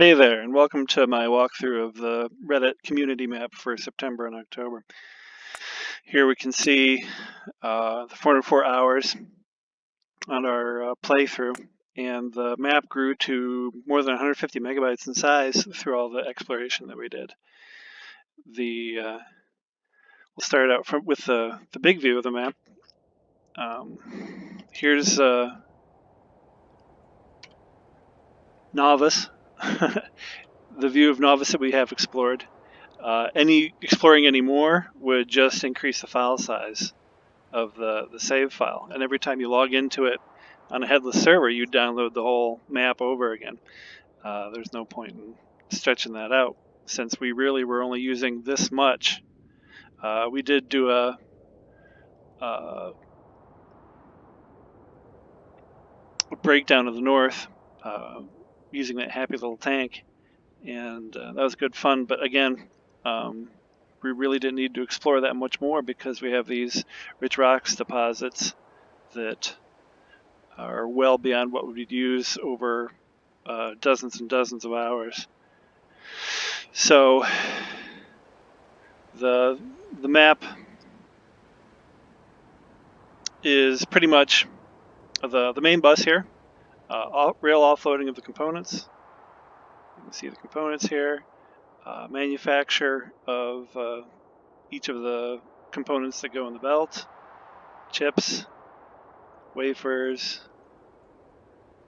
Hey there, and welcome to my walkthrough of the Reddit community map for September and October. Here we can see the 404 hours on our playthrough, and the map grew to more than 150 megabytes in size through all the exploration that we did. We'll start out with the big view of the map. Here's Novice, the view of Novice that we have explored. Exploring any more would just increase the file size of the save file, and every time you log into it on a headless server, you download the whole map over again. There's no point in stretching that out, since we really were only using this much. We did do a breakdown of the north using that happy little tank, and that was good fun, but again, we really didn't need to explore that much more because we have these rich rocks deposits that are well beyond what we'd use over dozens and dozens of hours. So the map is pretty much the main bus here, rail offloading of the components. You can see the components here, manufacture of each of the components that go in the belt, chips, wafers,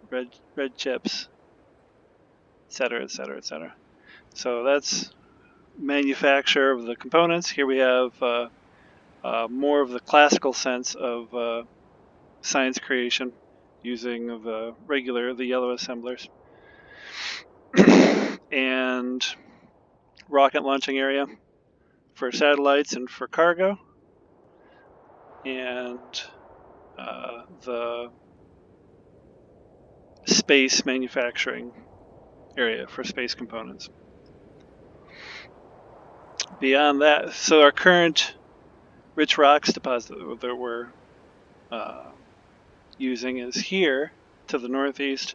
red chips, etc., etc., etc. So that's manufacture of the components. Here we have more of the classical sense of science creation using the yellow assemblers. And rocket launching area for satellites and for cargo. And the space manufacturing area for space components. Beyond that, so our current rich rocks deposit that we're using is here to the northeast,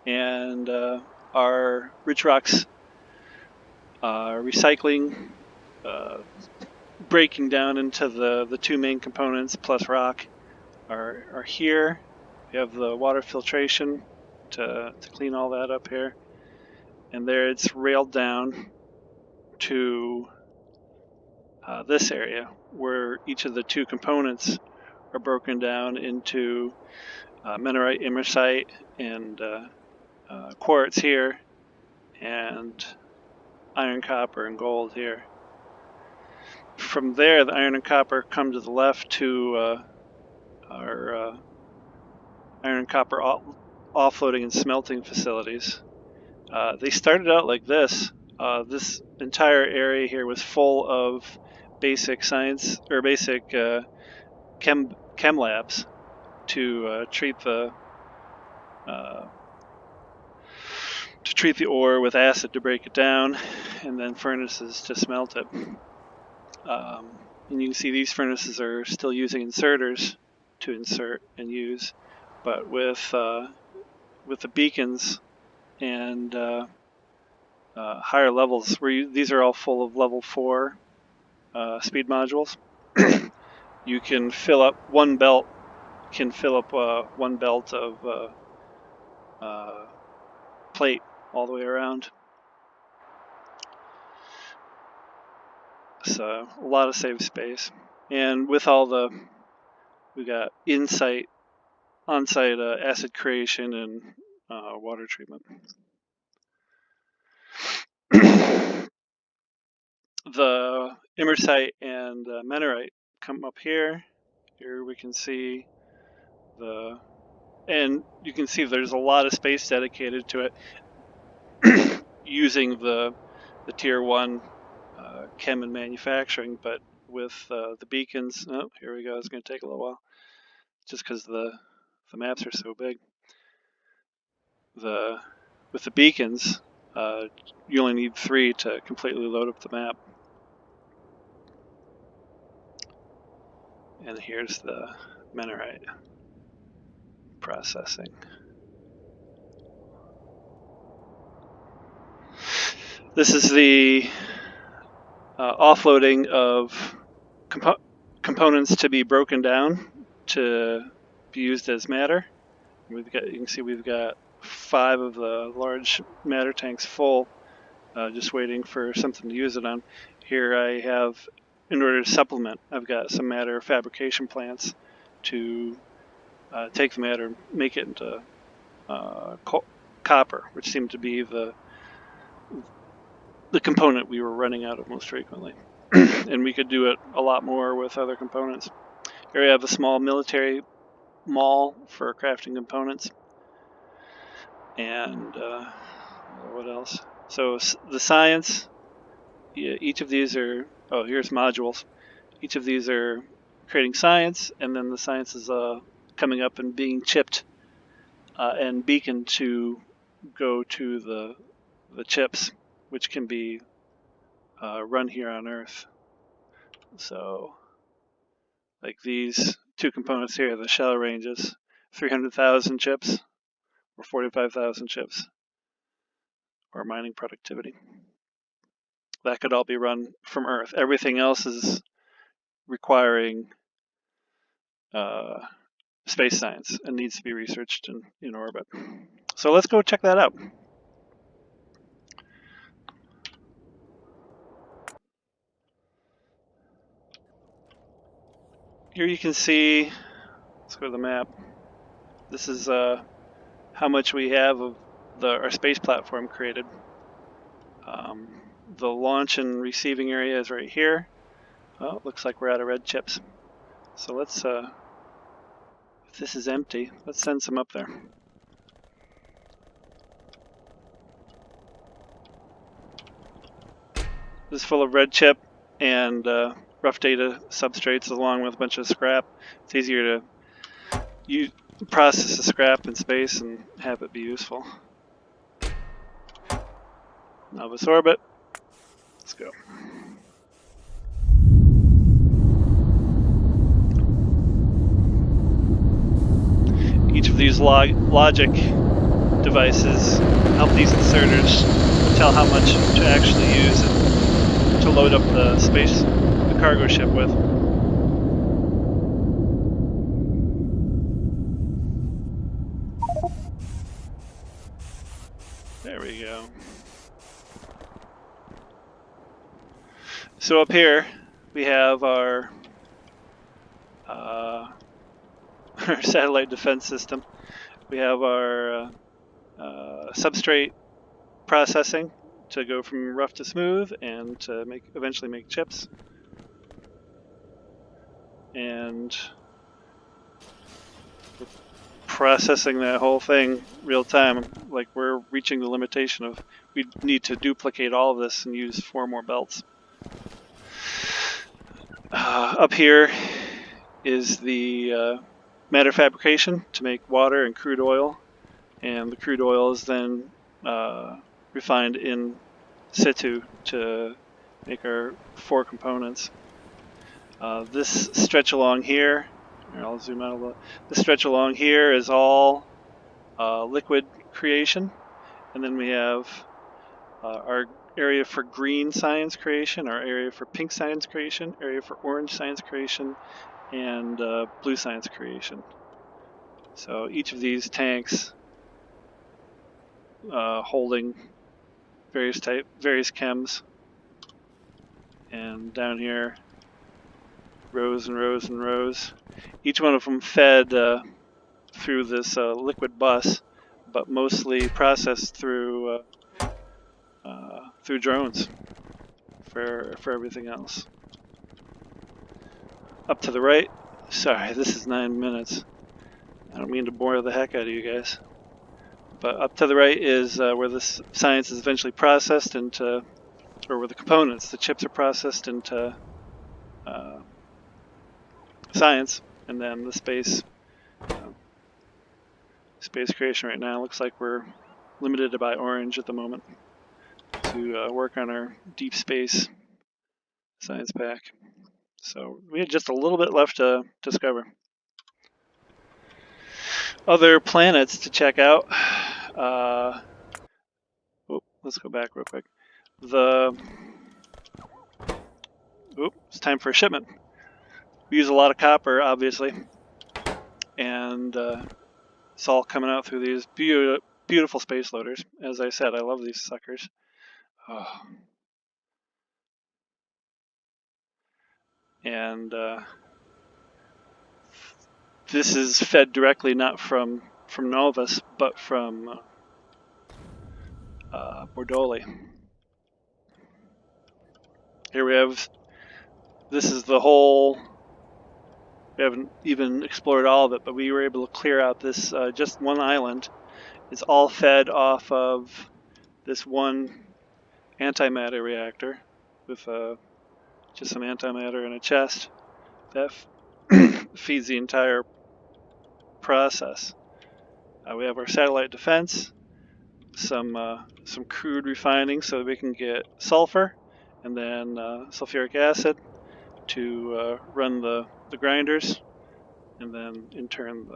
and our rich rocks recycling, breaking down into the two main components plus rock are here. We have the water filtration to clean all that up here, and there it's railed down to this area where each of the two components are broken down into minerite, imersite, and quartz here, and iron, copper, and gold here. From there, the iron and copper come to the left to our iron and copper offloading and smelting facilities. They started out like this. This entire area here was full of basic science or basic chem labs to treat the ore with acid to break it down, and then furnaces to smelt it. And you can see these furnaces are still using inserters to insert and use, but with the beacons and higher levels, these are all full of level 4 speed modules. You can fill up one belt. One belt of plate all the way around. So a lot of save space, and with all we got on-site acid creation and water treatment. The imersite and minerite come up here. Here we can see and you can see there's a lot of space dedicated to it using the tier 1 chem and manufacturing, but with the beacons, here we go, it's going to take a little while just because the maps are so big. With the beacons, you only need 3 to completely load up the map. And here's the minerite processing. This is the offloading of components to be broken down to be used as matter. You can see we've got 5 of the large matter tanks full, just waiting for something to use it on. Here I have, in order to supplement, I've got some matter fabrication plants to take the matter, make it into copper, which seemed to be the component we were running out of most frequently. And we could do it a lot more with other components. Here we have a small military mall for crafting components. And what else? So the science, each of these are, oh, here's modules. Each of these are creating science, and then the science is coming up and being chipped and beaconed to go to the chips, which can be run here on Earth. So, like these 2 components here, the shell ranges, 300,000 chips or 45,000 chips, or mining productivity. That could all be run from Earth. Everything else is requiring space science and needs to be researched in orbit. So let's go check that out. Here you can see, let's go to the map. This is how much we have of our space platform created. The launch and receiving area is right here. Well, it looks like we're out of red chips. So let's, if this is empty, let's send some up there. This is full of red chip and rough data substrates along with a bunch of scrap. It's easier to process the scrap in space and have it be useful. Novice orbit. Let's go. Each of these logic devices help these inserters tell how much to actually use and to load up the cargo ship with. There we go. So up here we have our satellite defense system. We have our substrate processing to go from rough to smooth and to eventually make chips. And we're processing that whole thing real time. Like, we're reaching the limitation of we need to duplicate all of this and use 4 more belts. Up here is the matter fabrication to make water and crude oil, and the crude oil is then refined in situ to make our 4 components. This stretch along here, I'll zoom out a little. This stretch along here is all liquid creation, and then we have our area for green science creation, our area for pink science creation, area for orange science creation, and blue science creation. So each of these tanks holding various chems, and down here rows and rows and rows. Each one of them fed through this liquid bus, but mostly processed through drones for everything else. Up to the right, sorry, this is 9 minutes. I don't mean to bore the heck out of you guys. But up to the right is where this science is eventually processed into, or where the components, the chips are processed into science, and then the space creation right now looks like we're limited by orange at the moment to work on our deep space science pack. So we had just a little bit left to discover. Other planets to check out. Let's go back real quick. it's time for a shipment. We use a lot of copper, obviously, and it's all coming out through these beautiful space loaders. As I said, I love these suckers. Oh. And this is fed directly not from Novus, but from Bordoli. Here we have, this is the whole, we haven't even explored all of it, but we were able to clear out this, just one island. It's all fed off of this one antimatter reactor with just some antimatter in a chest that feeds the entire process. We have our satellite defense, some crude refining so that we can get sulfur and then sulfuric acid to run the grinders, and then in turn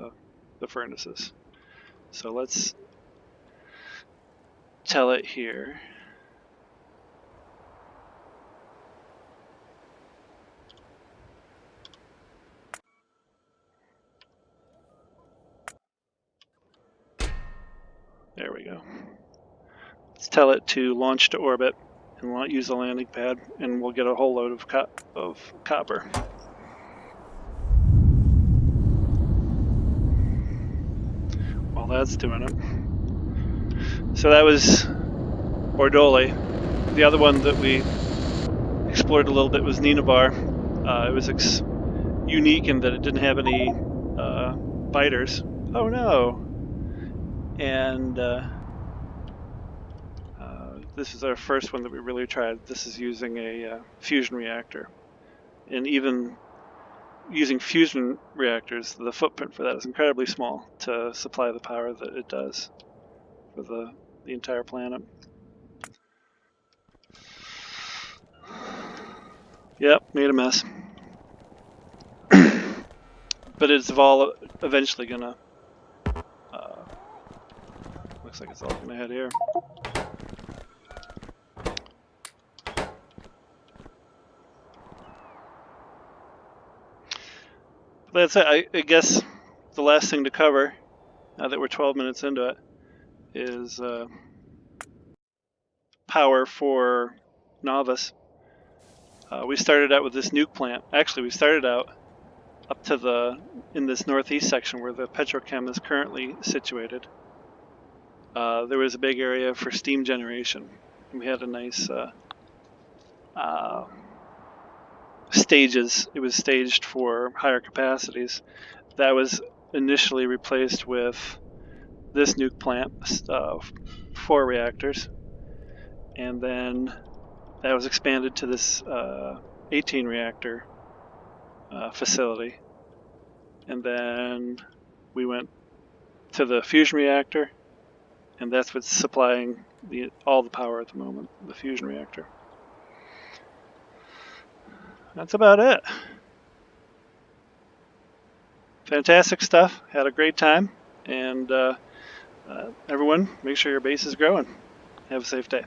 the furnaces. So let's tell it here. There we go. Let's tell it to launch to orbit and use the landing pad, and we'll get a whole load of copper. While that's doing it. So that was Bordoli. The other one that we explored a little bit was Ninavar. It was unique in that it didn't have any biters. Oh no! And this is our first one that we really tried. This is using a fusion reactor. And even using fusion reactors, the footprint for that is incredibly small to supply the power that it does for the entire planet. Yep, made a mess. But it's all eventually gonna, looks like it's all gonna head here. That's it. I guess the last thing to cover, now that we're 12 minutes into it, is power for Novus. We started out with this nuke plant. Actually, we started out up to in this northeast section where the petrochem is currently situated. There was a big area for steam generation. We had a nice stages. It was staged for higher capacities. That was initially replaced with this nuke plant, 4 reactors, and then that was expanded to this 18 reactor facility, and then we went to the fusion reactor, and that's what's supplying all the power at the moment, the fusion reactor. That's about it. Fantastic stuff. Had a great time, and everyone, make sure your base is growing. Have a safe day.